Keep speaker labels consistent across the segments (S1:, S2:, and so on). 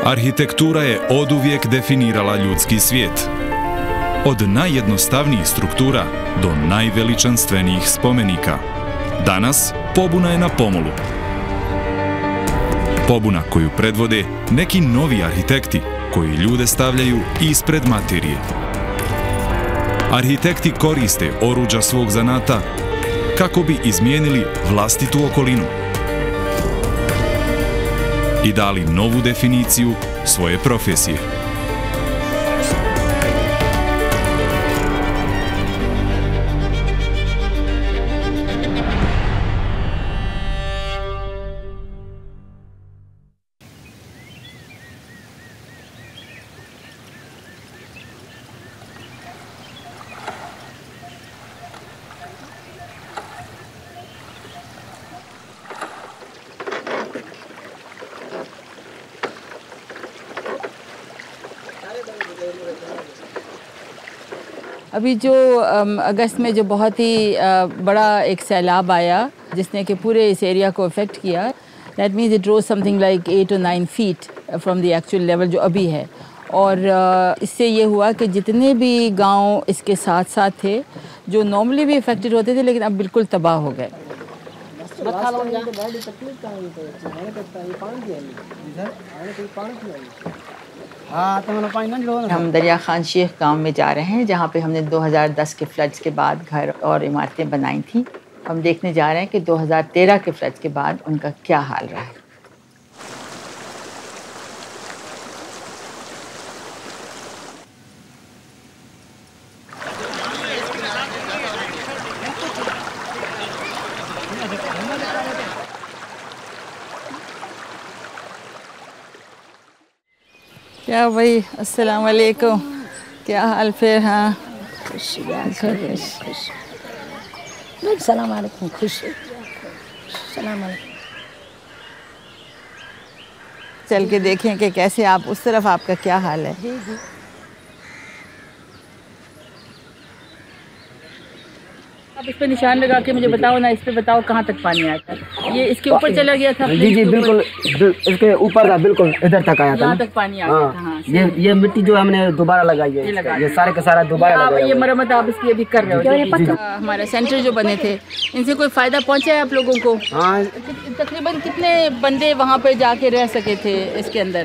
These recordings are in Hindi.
S1: Arhitektura je oduvijek definirala ljudski svijet. Od najjednostavnijih struktura do najveličanstvenijih spomenika. Danas pobuna je na pomolu. Pobuna koju predvode neki novi arhitekti koji ljude stavljaju ispred materije. Arhitekti koriste oruđa svog zanata kako bi izmijenili vlastitu okolinu i dali novu definiciju svoje profesije.
S2: अभी जो अगस्त में जो बहुत ही बड़ा एक सैलाब आया जिसने कि पूरे इस एरिया को अफेक्ट किया, that means it rose something like 8 or 9 feet from the actual level जो अभी है। और इससे ये हुआ कि जितने भी गांव इसके साथ साथ थे जो नॉर्मली भी अफेक्टेड होते थे लेकिन अब बिल्कुल तबाह हो गए। हम दरिया खान शेख गांव में जा रहे हैं जहां पे हमने 2010 के फ्लड्स के बाद घर और इमारतें बनाई थी। हम देखने जा रहे हैं कि 2013 के फ्लड्स के बाद उनका क्या हाल रहा है। क्या भाई, अस्सलाम वालेकुम, क्या हाल फिर? हाँ
S3: सलाम वालेकुम, खुश सलाम वालेकुम।
S2: चल के देखें कि कैसे आप उस तरफ आपका क्या हाल है।
S3: जी जी।
S2: आप इस पे निशान लगा के मुझे बताओ ना, इस पे बताओ कहाँ तक पानी आया था। ये इसके ऊपर चला गया था?
S4: जी जी बिल्कुल, इसके ऊपर था, बिल्कुल इधर तक आया था।
S2: यहाँ तक पानी आ गया था। हाँ,
S4: ये मिट्टी जो हमने दोबारा लगाई है, ये सारे का सारा दोबारा लगाया।
S2: ये मरम्मत आप इसकी अभी कर रहे हो। हमारे सेंटर जो बने थे इनसे कोई फायदा पहुँचा है आप लोगों को?
S4: हाँ,
S2: तकरीबन कितने बंदे वहाँ पे जाके रह सके थे इसके अंदर?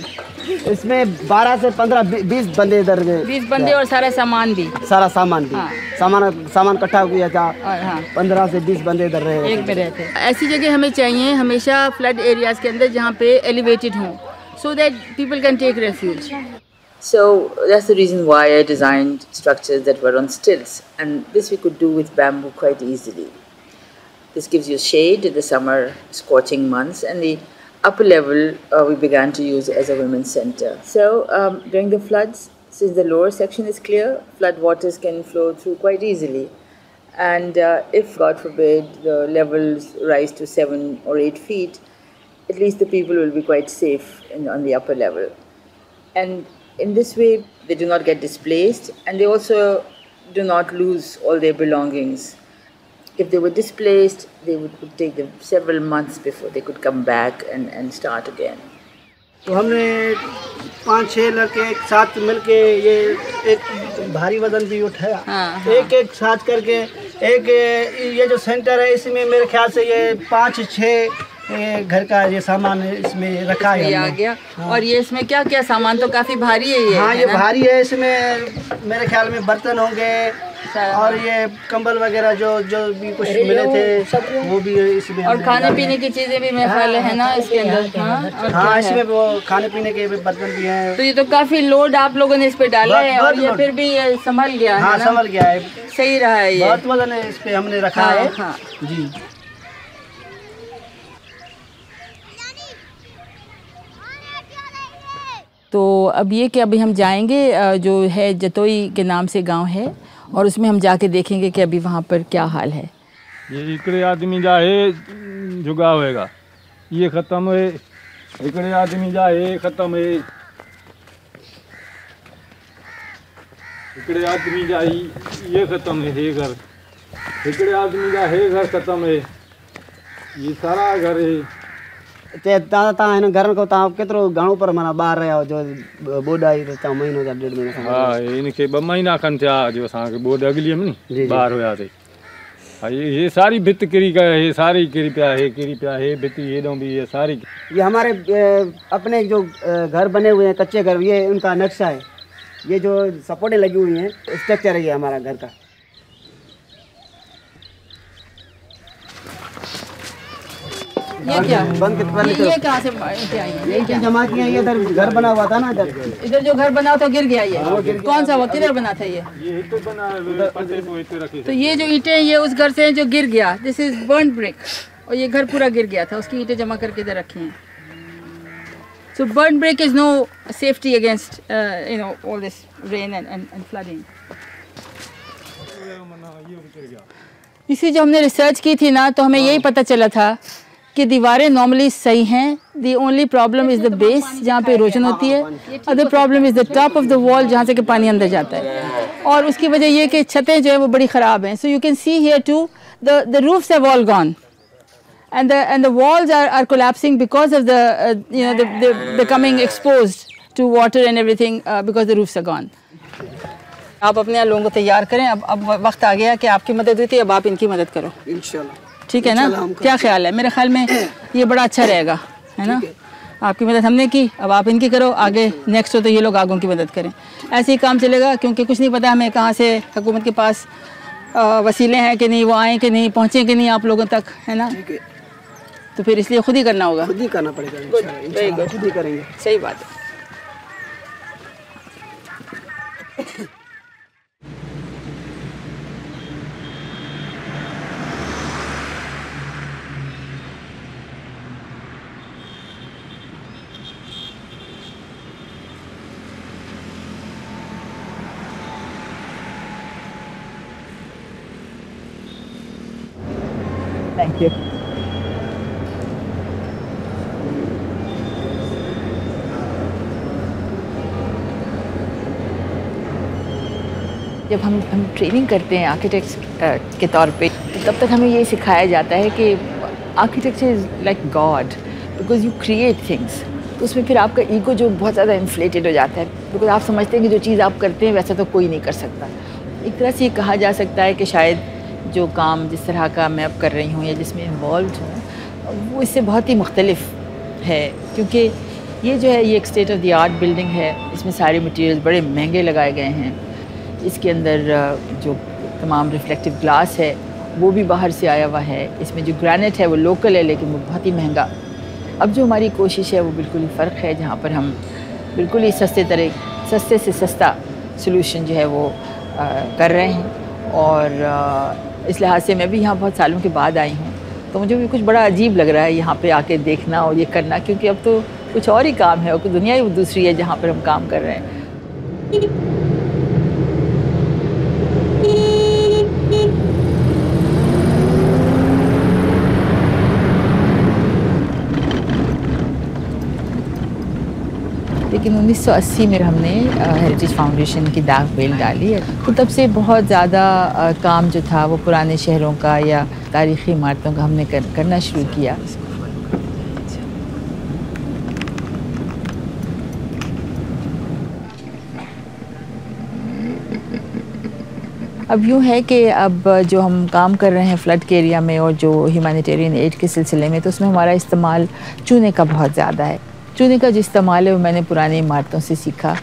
S4: इसमें 12 से 15 20 बंदे इधर गए।
S2: 20 बंदे और सारा सामान भी?
S4: सारा सामान भी।
S2: हाँ।
S4: सामान इकट्ठा किया था।
S2: हाँ।
S4: 15 से 20 बंदे इधर रहे।
S2: एक में रहते। ऐसी जगह हमें चाहिए हमेशा फ्लड एरियाज के अंदर जहाँ पे एलिवेटेड हों, so that people can take refuge.
S5: So that's the reason why I designed structures that were on stilts, and this we could do with bamboo quite easily. This gives you shade in the summer scorching months, and the upper level we began to use as a women's center. So during the floods, since the lower section is clear, flood waters can flow through quite easily. And if, God forbid, the levels rise to 7 or 8 feet, at least the people will be quite safe on the upper level. And in this way, they do not get displaced, and they also do not lose all their belongings. If they were displaced, they would take them several months before they could come back and start again.
S4: तो हमने 5-6 लड़के एक साथ मिलके ये एक भारी वजन भी उठाया।
S2: हाँ।
S4: एक साथ करके एक ये जो सेंटर है इसमें मेरे ख्याल से ये 5-6 घर का ये सामान इसमें रखा है।
S2: आ गया। हाँ। और ये इसमें क्या क्या सामान तो काफ़ी भारी है ये?
S4: हाँ, ये भारी है। इसमें मेरे ख्याल में बर्तन होंगे और ये कंबल वगैरह जो भी कुछ मिले थे वो भी इसमें।
S2: और खाने पीने की चीज़ें भी मेरे ख्याल है ना इसके अंदर?
S4: हाँ, इसमें वो खाने पीने के भी बर्तन भी हैं।
S2: तो ये तो काफ़ी लोड आप लोगों ने इस पे डाला है और ये फिर भी ये संभल गया है।
S4: हाँ, संभल गया है,
S2: सही रहा है ये।
S4: बहुत वजन है इस पे हमने रखा है।
S2: हाँ।
S4: जी।
S2: तो अब ये कि अभी हम जाएंगे जो है जतोई के नाम से गांव है और उसमें हम जाके देखेंगे कि अभी वहाँ पर क्या हाल है।
S6: ये इकड़े आदमी जाए जुगा होएगा, ये ख़त्म है। इकड़े आदमी जाए ख़त्म है, इकड़े आदमी जाए ये ख़त्म है घर, इकड़े आदमी का है घर ख़त्म है, ये सारा घर है
S4: ते ता है ना घर को ता केतरो घणो पर माना बाहर रहा जो बोर्ड आई तो महीनो या 1.5 महीना
S6: हाँ इनके 2 महीना खन थिया जो असांखे बोर्ड अगली में नी बाहर हुआसीं हाँ ये सारी भित किरी का ये सारी किरी पिया है भित हेॾों भी ये सारी
S4: ये हमारे अपने जो घर बने हुए हैं कच्चे घर ये उनका नक्शा है ये जो सपोर्टें लगी हुई हैं स्ट्रक्चर है ये हमारा घर का
S2: ये क्या
S4: बंद
S2: ये कहाँ से ईंटें आई हैं?
S4: ये जमा किया ये इधर घर बना हुआ था ना
S2: इधर जो घर बना तो गिर गया ये कौन सा वो किधर बना था ये
S6: तो बना पत्ते को इतने रखे
S2: तो ये जो ईंटें ये उस घर से हैं जो गिर गया दिस इज बर्न ब्रिक और ये घर पूरा गिर गया था उसकी ईंटें जमा करके इधर रखी हैं so burn brick is no safety against you know all this rain and flooding इसी जो हमने रिसर्च की थी ना तो हमें यही पता चला था कि दीवारें नॉर्मली सही हैं the only problem is the base जहाँ पे इरोजन होती है other problem is the top of the wall जहाँ से कि पानी अंदर जाता है और उसकी वजह ये कि छतें जो है वो बड़ी ख़राब हैं so you can see here to the roofs have all gone and the walls are collapsing because of the you know the becoming exposed to water and everything because the roofs are gone. आप अपने लोगों को तैयार करें अब वक्त आ गया कि आपकी मदद हुई थी अब आप इनकी मदद करो
S4: इंशाल्लाह
S2: ठीक है ना क्या ख्याल है मेरे ख्याल में ये बड़ा अच्छा रहेगा है ना आपकी मदद हमने की अब आप इनकी करो आगे नेक्स्ट हो तो ये लोग आगों की मदद करें ऐसे ही काम चलेगा क्योंकि कुछ नहीं पता हमें कहाँ से हुकूमत के पास वसीले हैं कि नहीं वो आए कि नहीं पहुँचे कि नहीं आप लोगों तक है ना तो फिर इसलिए खुद ही करना होगा
S4: खुद ही करना पड़ेगा खुद ही करेंगे
S2: सही बात है Thank you. जब हम ट्रेनिंग करते हैं आर्किटेक्ट्स के तौर पे तो तब तक हमें ये सिखाया जाता है कि architecture is like God because you create things तो उसमें फिर आपका ईगो जो बहुत ज़्यादा इन्फ्लेटेड हो जाता है बिकॉज आप समझते हैं कि जो चीज़ आप करते हैं वैसा तो कोई नहीं कर सकता एक तरह से ये कहा जा सकता है कि शायद जो काम जिस तरह का मैं अब कर रही हूँ या जिसमें इन्वॉल्व हूँ वो इससे बहुत ही मुख्तलिफ है क्योंकि ये जो है ये एक state of the art building है इसमें सारे मटेरियल्स बड़े महंगे लगाए गए हैं इसके अंदर जो तमाम रिफ्लेक्टिव ग्लास है वो भी बाहर से आया हुआ है इसमें जो ग्रेनाइट है वो लोकल है लेकिन वो बहुत ही महंगा अब जो हमारी कोशिश है वो बिल्कुल ही फ़र्क है जहाँ पर हम बिल्कुल ही सस्ते से सस्ता सलूशन जो है वो कर रहे हैं और इस लिहाज से मैं भी यहाँ बहुत सालों के बाद आई हूँ तो मुझे भी कुछ बड़ा अजीब लग रहा है यहाँ पे आके देखना और ये करना क्योंकि अब तो कुछ और ही काम है और दुनिया ही दूसरी है जहाँ पर हम काम कर रहे हैं लेकिन 1980 में हमने हेरिटेज फाउंडेशन की दाग बेल डाली है तो तब से बहुत ज़्यादा काम जो था वो पुराने शहरों का या तारीख़ी इमारतों का हमने करना शुरू किया अब यूँ है कि अब जो हम काम कर रहे हैं फ्लड के एरिया में और जो ह्यूमैनिटेरियन एड के सिलसिले में तो उसमें हमारा इस्तेमाल चूने का बहुत ज़्यादा है चूने का जो इस्तेमाल है वो मैंने पुरानी इमारतों से सीखा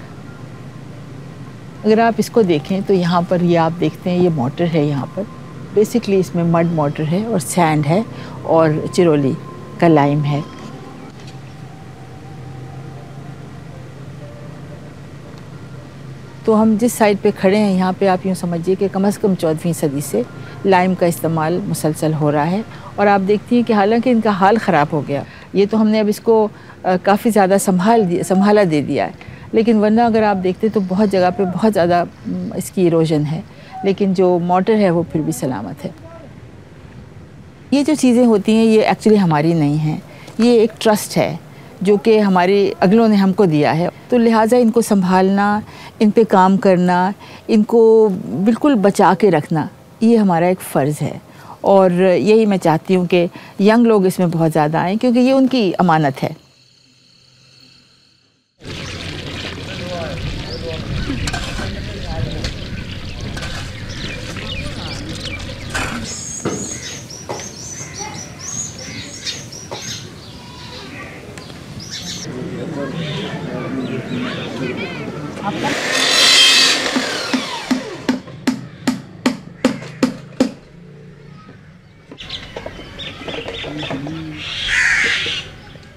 S2: अगर आप इसको देखें तो यहाँ पर ये आप देखते हैं ये मोटर है यहाँ पर बेसिकली इसमें मड मोटर है और सैंड है और चिरोली का लाइम है तो हम जिस साइड पे खड़े हैं यहाँ पे आप यूँ समझिए कि कम से कम 14वीं सदी से लाइम का इस्तेमाल मुसलसल हो रहा है और आप देखती हैं कि हालांकि इनका हाल ख़राब हो गया ये तो हमने अब इसको काफ़ी ज़्यादा संभाला दे दिया है लेकिन वरना अगर आप देखते तो बहुत जगह पे बहुत ज़्यादा इसकी इरोजन है लेकिन जो मोटर है वो फिर भी सलामत है ये जो चीज़ें होती हैं ये एक्चुअली हमारी नहीं हैं ये एक ट्रस्ट है जो कि हमारे अगलों ने हमको दिया है तो लिहाजा इनको संभालना इन पे काम करना इनको बिल्कुल बचा के रखना ये हमारा एक फ़र्ज़ है और यही मैं चाहती हूँ कि यंग लोग इसमें बहुत ज़्यादा आएँ, क्योंकि ये उनकी अमानत है।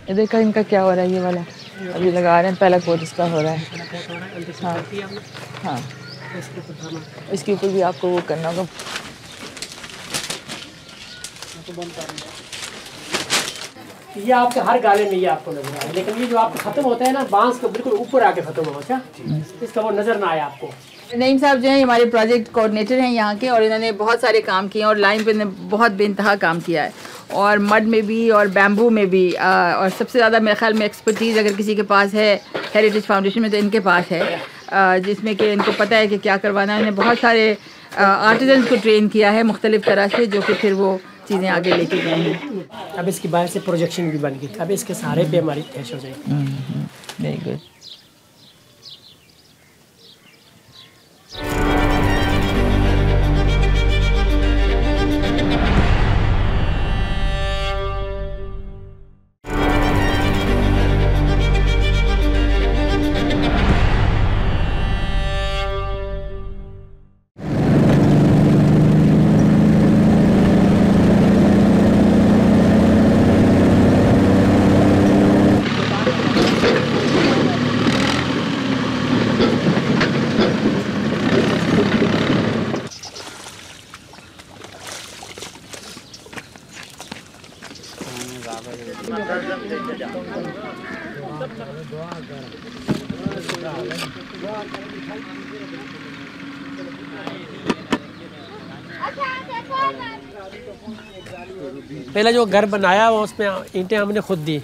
S2: इधर का इनका क्या हो रहा है? ये वाला अभी लगा रहे हैं, पहला कोट इसका हो रहा है। हाँ हाँ, इसके ऊपर भी आपको वो करना होगा।
S7: ये आपके हर गाले में ये आपको नजर आए, लेकिन ये जो आपको खत्म होता है ना, बांस के बिल्कुल ऊपर आके खत्म होता है, इसका वो नजर ना आए आपको।
S2: नईम साहब जो हैं हमारे प्रोजेक्ट कोऑर्डिनेटर हैं यहाँ के, और इन्होंने बहुत सारे काम किए और लाइन पे इन्होंने बहुत बेइंतहा काम किया है, और मड में भी और बैम्बू में भी। और सबसे ज़्यादा मेरे ख्याल में एक्सपर्टीज़ अगर किसी के पास है हेरिटेज फाउंडेशन में तो इनके पास है, जिसमें कि इनको पता है कि क्या करवाना है। इन्होंने बहुत सारे आर्टिजन्स को ट्रेन किया है मुख्तलिफ़ तरह से, जो कि फिर वो चीज़ें आगे लेके गए हैं।
S7: अब इसकी बाहर से प्रोजेक्शन भी बन गई, अब इसके सहारे पे हमारी कैश हो जाएगी।
S2: Very good.
S7: पहला जो घर बनाया वो उसमें ईंटें हमने खुद दी।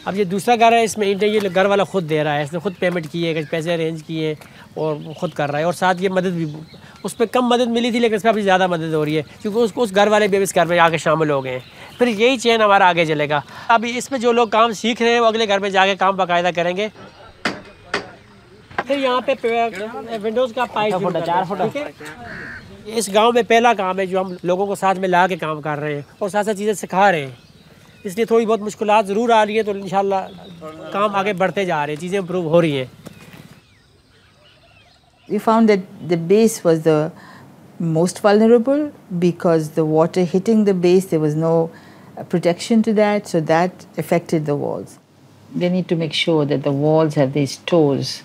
S7: अब ये दूसरा घर है, इसमें ईंटें ये घर वाला खुद दे रहा है, इसने खुद पेमेंट की है, पैसे अरेंज किए और खुद कर रहा है। और साथ ये मदद भी, उसमें कम मदद मिली थी लेकिन इसमें अभी ज़्यादा मदद हो रही है, क्योंकि उसको उस घर वाले भी इस घर में आके शामिल हो गए हैं। फिर यही चेन हमारा आगे चलेगा। अभी इसमें जो लोग काम सीख रहे हैं वो अगले घर में जाके काम बाकायदा करेंगे। फिर यहाँ पे विंडोज़ का पाइप 4 फुट। इस गांव में पहला काम है जो हम लोगों को साथ में ला के काम कर रहे हैं और साथ साथ चीज़ें सिखा रहे हैं, इसलिए थोड़ी बहुत मुश्किलात ज़रूर आ रही है, तो इंशाल्लाह काम आगे बढ़ते जा रहे हैं, चीज़ें इम्प्रूव हो रही हैं।
S2: We found that the base was the most vulnerable because the water hitting the base, there was no protection to that, so that affected the walls. They need to make sure that the walls have these toes.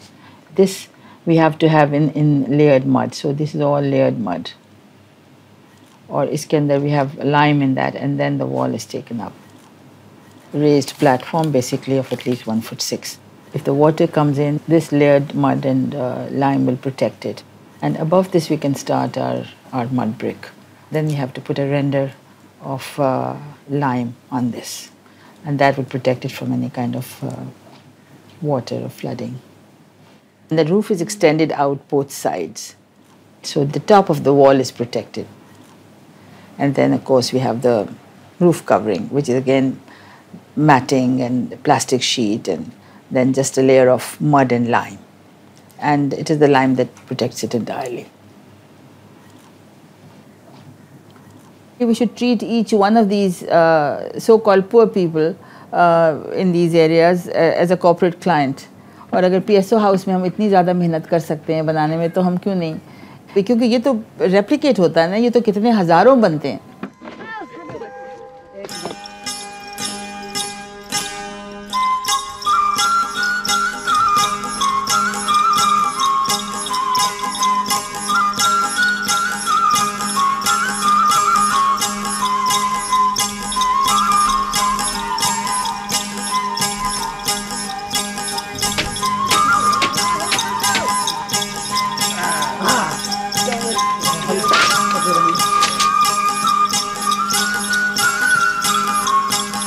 S2: This we have to have in layered mud, so this is all layered mud. Or iske andar we have lime in that, and then the wall is taken up. Raised platform basically of at least 1'6". If the water comes in, this layered mud and lime will protect it. And above this we can start our mud brick. Then we have to put a render of lime on this. And that would protect it from any kind of water or flooding. And the roof is extended out both sides. So the top of the wall is protected. And then of course we have the roof covering, which is again matting and plastic sheet, and then just a layer of mud and lime. And it is the lime that protects it entirely. We should treat each one of these so-called poor people in these areas as a corporate client. और अगर PSO हाउस में हम इतनी ज़्यादा मेहनत कर सकते हैं बनाने में, तो हम क्यों नहीं? क्योंकि ये तो रेप्लिकेट होता है ना, ये तो कितने हज़ारों बनते हैं।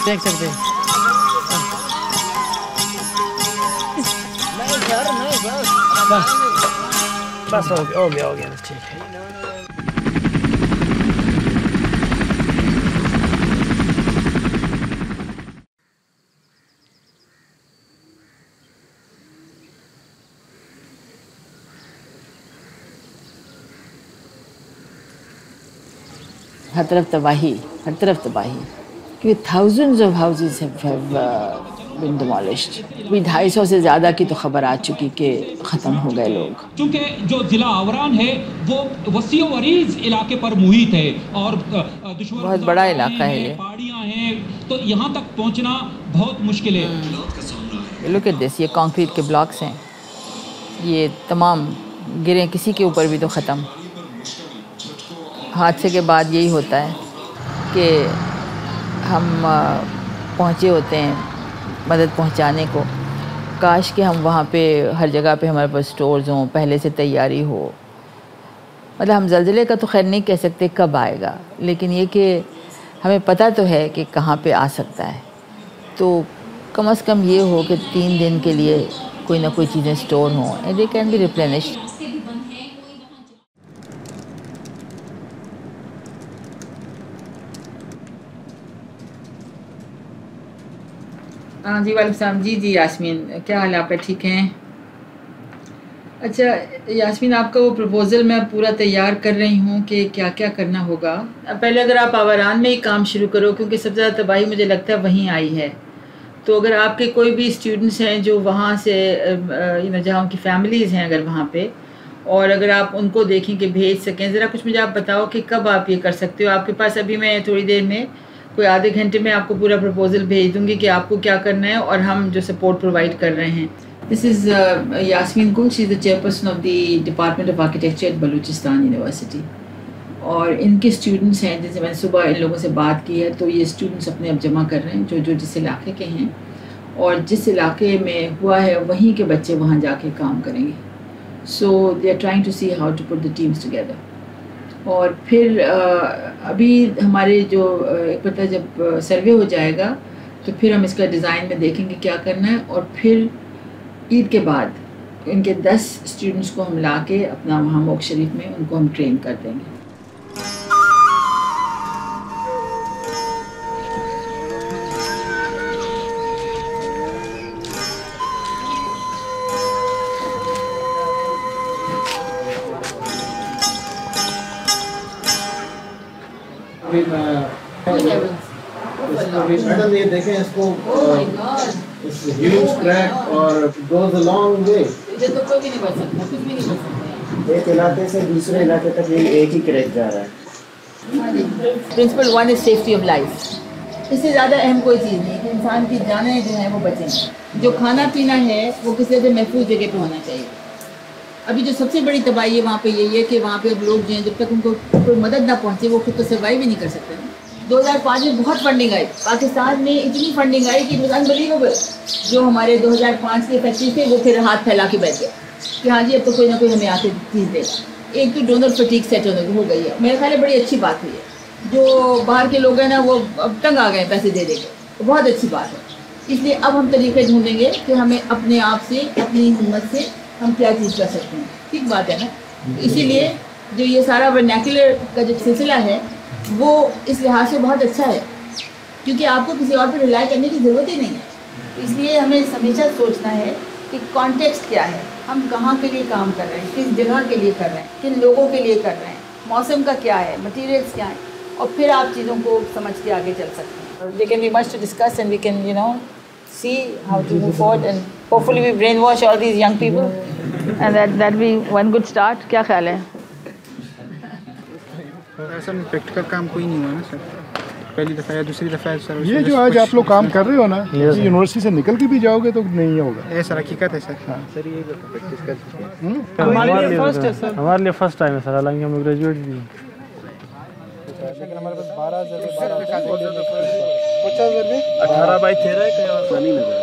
S7: देख सकते हैं। बस हो गया, ठीक है।
S2: हर तरफ तबाही, क्योंकि thousands of houses have been demolished. अभी 250 से ज़्यादा की तो खबर आ चुकी कि ख़त्म हो गए लोग।
S8: चूँकि जो ज़िला आवरान है वो वसी व अरीज़ इलाके पर मुहित है और
S2: बहुत बड़ा इलाका है ये।
S8: पहाड़ियाँ हैं, तो यहाँ तक पहुँचना बहुत मुश्किल है।
S2: Look at this, ये कंक्रीट के ब्लॉक्स हैं, ये तमाम गिरे किसी के ऊपर भी तो ख़त्म। हादसे के बाद यही होता है कि हम पहुँचे होते हैं मदद पहुँचाने को, काश कि हम वहाँ पे हर जगह पे हमारे पास स्टोर्स हों, पहले से तैयारी हो। मतलब हम ज़लज़ले का तो खैर नहीं कह सकते कब आएगा, लेकिन ये कि हमें पता तो है कि कहाँ पे आ सकता है, तो कम से कम ये हो कि 3 दिन के लिए कोई ना कोई चीज़ें स्टोर हों and they can be replenished. हाँ जी, वालेकुम सलाम। जी यास्मीन, क्या हाल है आपका? ठीक हैं? अच्छा यास्मीन, आपका वो प्रपोज़ल मैं पूरा तैयार कर रही हूँ कि क्या क्या करना होगा। पहले अगर आप आवारान में ही काम शुरू करो, क्योंकि सबसे ज़्यादा तबाही मुझे लगता है वहीं आई है। तो अगर आपके कोई भी स्टूडेंट्स हैं जो वहाँ से जहाँ उनकी फैमिलीज़ हैं अगर वहाँ पे, और अगर आप उनको देखें कि भेज सकें, ज़रा कुछ मुझे आप बताओ कि कब आप ये कर सकते हो। आपके पास अभी मैं थोड़ी देर में, कोई आधे घंटे में आपको पूरा प्रपोज़ल भेज दूँगी कि आपको क्या करना है और हम जो सपोर्ट प्रोवाइड कर रहे हैं। This is Yasmin Gul, she is the chairperson of the department of architecture at Balochistan University, और इनके स्टूडेंट्स हैं जैसे मैंने सुबह इन लोगों से बात की है, तो ये स्टूडेंट्स अपने अब जमा कर रहे हैं जो जिस इलाके के हैं, और जिस इलाके में हुआ है वहीं के बच्चे वहाँ जाके काम करेंगे। So they are trying to see how to put the teams together. और फिर अभी हमारे जो एक पता जब सर्वे हो जाएगा तो फिर हम इसका डिज़ाइन में देखेंगे क्या करना है, और फिर ईद के बाद इनके 10 स्टूडेंट्स को हम ला के अपना वहाँ मोक शरीफ में उनको हम ट्रेन कर देंगे।
S9: मैडम ये देखें इसको, ह्यूज क्रैक और गोज अ लॉन्ग वे।
S2: इधर तो कोई भी नहीं बच सकता, कुछ भी नहीं बच सकता।
S9: एक इलाके से दूसरे इलाके तक ये एक ही क्रैक जा रहा है।
S2: Principle 1 is safety of life. इससे ज़्यादा अहम कोई चीज़ नहीं कि इंसान की जानें जो हैं वो बचें। जो खाना पीना है वो किसी से महफूज जगह पे होना चाहिए। अभी जो सबसे बड़ी तबाही है वहाँ पे यही है कि वहाँ पे अब लोग जो हैं जब तक उनको कोई मदद ना पहुँचे वो खुद तो सर्वाइव ही नहीं कर सकते। 2005 में बहुत फंडिंग आई, पाकिस्तान में इतनी फंडिंग आई कि अनबिलीवेबल। जो हमारे 2005 के फैक्ट्री थे वो फिर हाथ फैला के बैठ गए कि हाँ जी अब तो कोई ना कोई हमें आके चीज़ देगा। एक तो डोनर फटीक सेट होने हो गई है, मेरे ख्याल में बड़ी अच्छी बात हुई है। जो बाहर के लोग हैं ना वो अब तंग आ गए पैसे दे देंगे, तो बहुत अच्छी बात है। इसलिए अब हम तरीके ढूंढेंगे कि हमें अपने आप से, अपनी हिम्मत से हम क्या चीज़ कर सकते हैं। ठीक बात है ना? इसीलिए जो ये सारा वर्नैकुलर का जो सिलसिला है वो इस लिहाज से बहुत अच्छा है, क्योंकि आपको किसी और पर रिलाई करने की ज़रूरत ही नहीं है। इसलिए हमें हमेशा सोचना है कि कॉन्टेक्स्ट क्या है, हम कहाँ के लिए काम कर रहे हैं, किस जगह के लिए कर रहे हैं, किन लोगों के लिए कर रहे हैं, मौसम का क्या है, मटीरियल्स क्या हैं, और फिर आप चीज़ों को समझ के आगे चल सकते हैं। There can be much to discuss and we can, see how to move forward and hopefully we brainwash all these young people and that be one good start. क्या ख्याल है?
S10: ऐसा प्रैक्टिकल काम कोई नहीं हुआ ना सर, पहली दफ़ा या दूसरी दफ़ा सर।
S11: ये जो आज आप लोग काम कर रहे हो ना, यूनिवर्सिटी से निकल के भी जाओगे तो नहीं होगा।
S10: ये सर हकीकत है सर।
S11: हाँ
S10: सर ये प्रैक्टिस कर
S6: हमारे लिए फर्स्ट है सर, हमारे लिए फर्स्ट टाइम है सर, हालांकि हम ग्रेजुएट भी हैं।
S11: लेकिन हमारे पास 12
S10: 18 बाई 13 का पानी नजर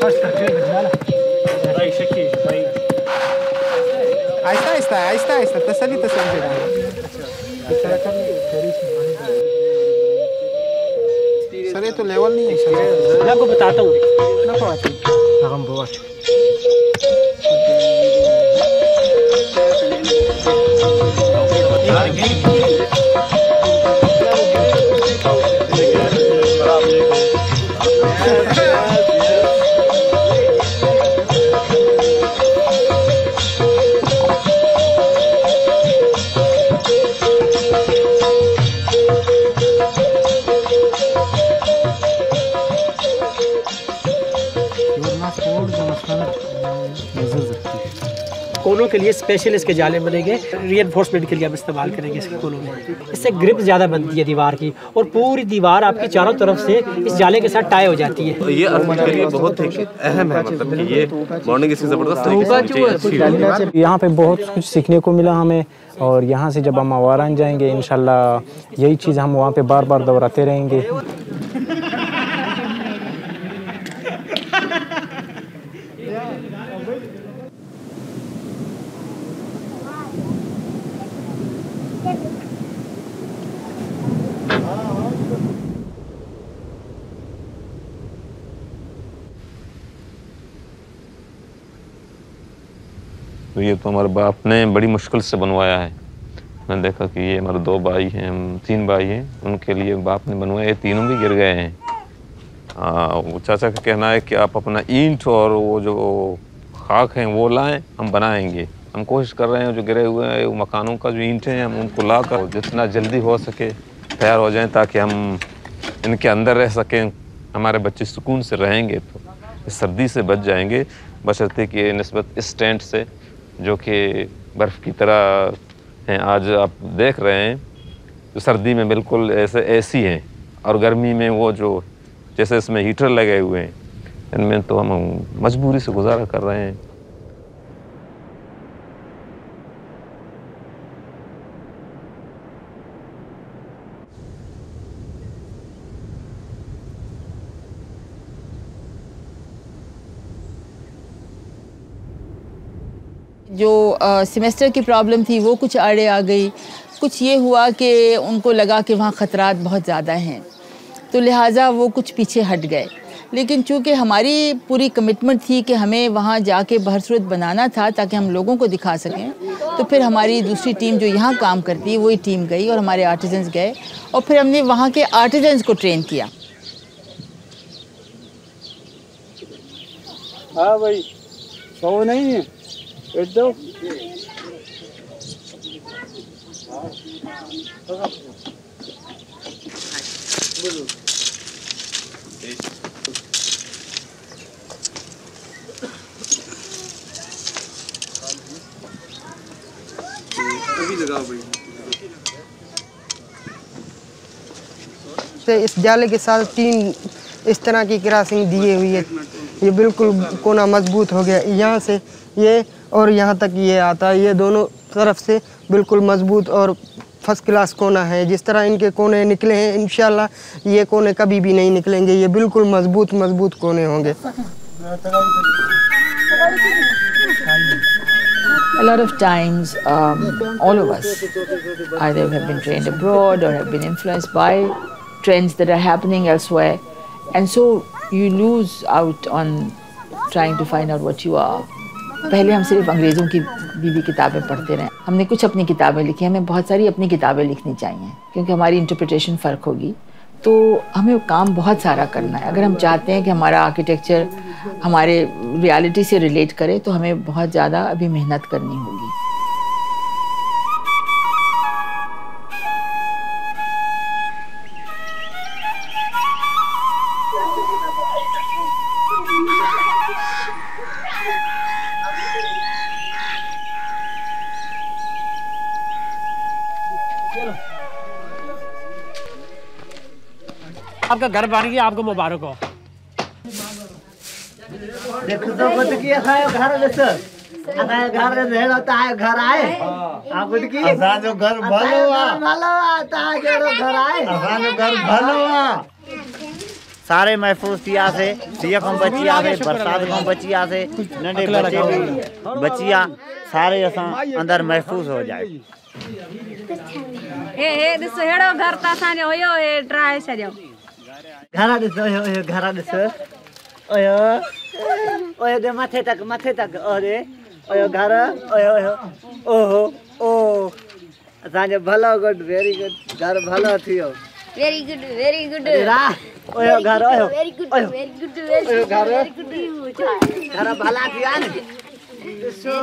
S11: फर्स्ट तक
S10: भाई शकी भाई आहिस्ता तसल्ली सर। ये तो लेवल नहीं है सर,
S7: मैं आपको बताता हूँ
S10: ना पहुँच
S11: हम बहुत
S7: कोनों के लिए स्पेशल इसके जाले बनेंगे, रीइंफोर्समेंट के लिए हम इस्तेमाल करेंगे इसके कोनों में। इससे ग्रिप ज़्यादा बनती है दीवार की, और पूरी दीवार आपकी चारों तरफ से इस जाले के साथ टाई हो जाती है।
S12: तो ये के लिए बहुत ही अहम है, मतलब कि ये बॉन्डिंग इसकी ज़बरदस्त।
S13: यहाँ पे बहुत कुछ सीखने को मिला हमें, और यहाँ से जब हम आवारान जाएंगे इंशाल्लाह यही चीज़ हम वहाँ पे बार बार दोहराते रहेंगे।
S12: तो ये तो हमारे बाप ने बड़ी मुश्किल से बनवाया है। मैंने देखा कि ये हमारे 2 भाई हैं, हम 3 भाई हैं, उनके लिए बाप ने बनवाया, ये तीनों भी गिर गए हैं। वो चाचा का कहना है कि आप अपना ईंट और वो जो खाक हैं वो लाएं, हम बनाएंगे। हम कोशिश कर रहे हैं जो गिरे हुए हैं वो मकानों का जो ईंट हैं हम उनको लाकर जितना जल्दी हो सके तैयार हो जाएं, ताकि हम इनके अंदर रह सकें। हमारे बच्चे सुकून से रहेंगे तो इस सर्दी से बच जाएंगे, बशर्ते कि निस्बत इस टेंट से जो कि बर्फ़ की तरह हैं। आज आप देख रहे हैं जो सर्दी में बिल्कुल ऐसे एसी हैं, और गर्मी में वो जो जैसे इसमें हीटर लगे हुए हैं, इनमें तो हम मजबूरी से गुजारा कर रहे हैं।
S2: जो सेमेस्टर की प्रॉब्लम थी वो कुछ आड़े आ गई। कुछ ये हुआ कि उनको लगा कि वहाँ ख़तरात बहुत ज़्यादा हैं, तो लिहाजा वो कुछ पीछे हट गए। लेकिन चूँकि हमारी पूरी कमिटमेंट थी कि हमें वहाँ जाके बहरसूरत बनाना था ताकि हम लोगों को दिखा सकें, तो फिर हमारी दूसरी टीम जो यहाँ काम करती है वही टीम गई और हमारे आर्टिजन्स गए, और फिर हमने वहाँ के आर्टिजन्स को ट्रेन किया।
S14: हाँ भाई, सो नहीं है एकदम।
S15: इस जाले के साथ 3 इस तरह की क्रॉसिंग दी हुई है। ये बिल्कुल कोना मजबूत हो गया, यहाँ से ये और यहाँ तक ये आता है। ये दोनों तरफ से बिल्कुल मजबूत और फर्स्ट क्लास कोना है। जिस तरह इनके कोने निकले हैं इंशाल्लाह ये कोने कभी भी नहीं निकलेंगे। ये बिल्कुल मजबूत कोने होंगे।
S2: A lot of times, all of us either have been trained abroad or have been influenced by trends that are happening elsewhere, and so you lose out on trying to find out what you are. पहले हम सिर्फ अंग्रेज़ों की बीवी किताबें पढ़ते रहे, हमने कुछ अपनी किताबें लिखी, हमें बहुत सारी अपनी किताबें लिखनी चाहिए क्योंकि हमारी इंटरप्रिटेशन फ़र्क होगी। तो हमें काम बहुत सारा करना है। अगर हम चाहते हैं कि हमारा आर्किटेक्चर हमारे रियलिटी से रिलेट करे तो हमें बहुत ज़्यादा अभी मेहनत करनी होगी।
S7: आपका घर बन गया, आपको मुबारक हो।
S4: देखो तो कुछ किया है घर जैसे अगर घर में ढेर होता है घर आए आप कुछ की असा जो घर भलो आता है घर आए असा जो घर भलो सारे महफूज थिया से सिया को बचिया से बरसात को बचिया से नंढे बच्चे भी बचिया सारे असा अंदर महफूज हो जाए।
S16: हे दिस हेड़ो घर ता साने होयो हे ट्राई सजो
S4: घरा दिसो यो घरा दिसो ओयो ओयो दे माथे तक अरे ओयो घर ओयो ओयो ओहो ओ असांजो भलो गुड वेरी गुड घर भलो थियो
S16: वेरी गुड
S4: रा ओयो घर ओयो
S16: वेरी गुड
S4: घर भला थिया ने दिसो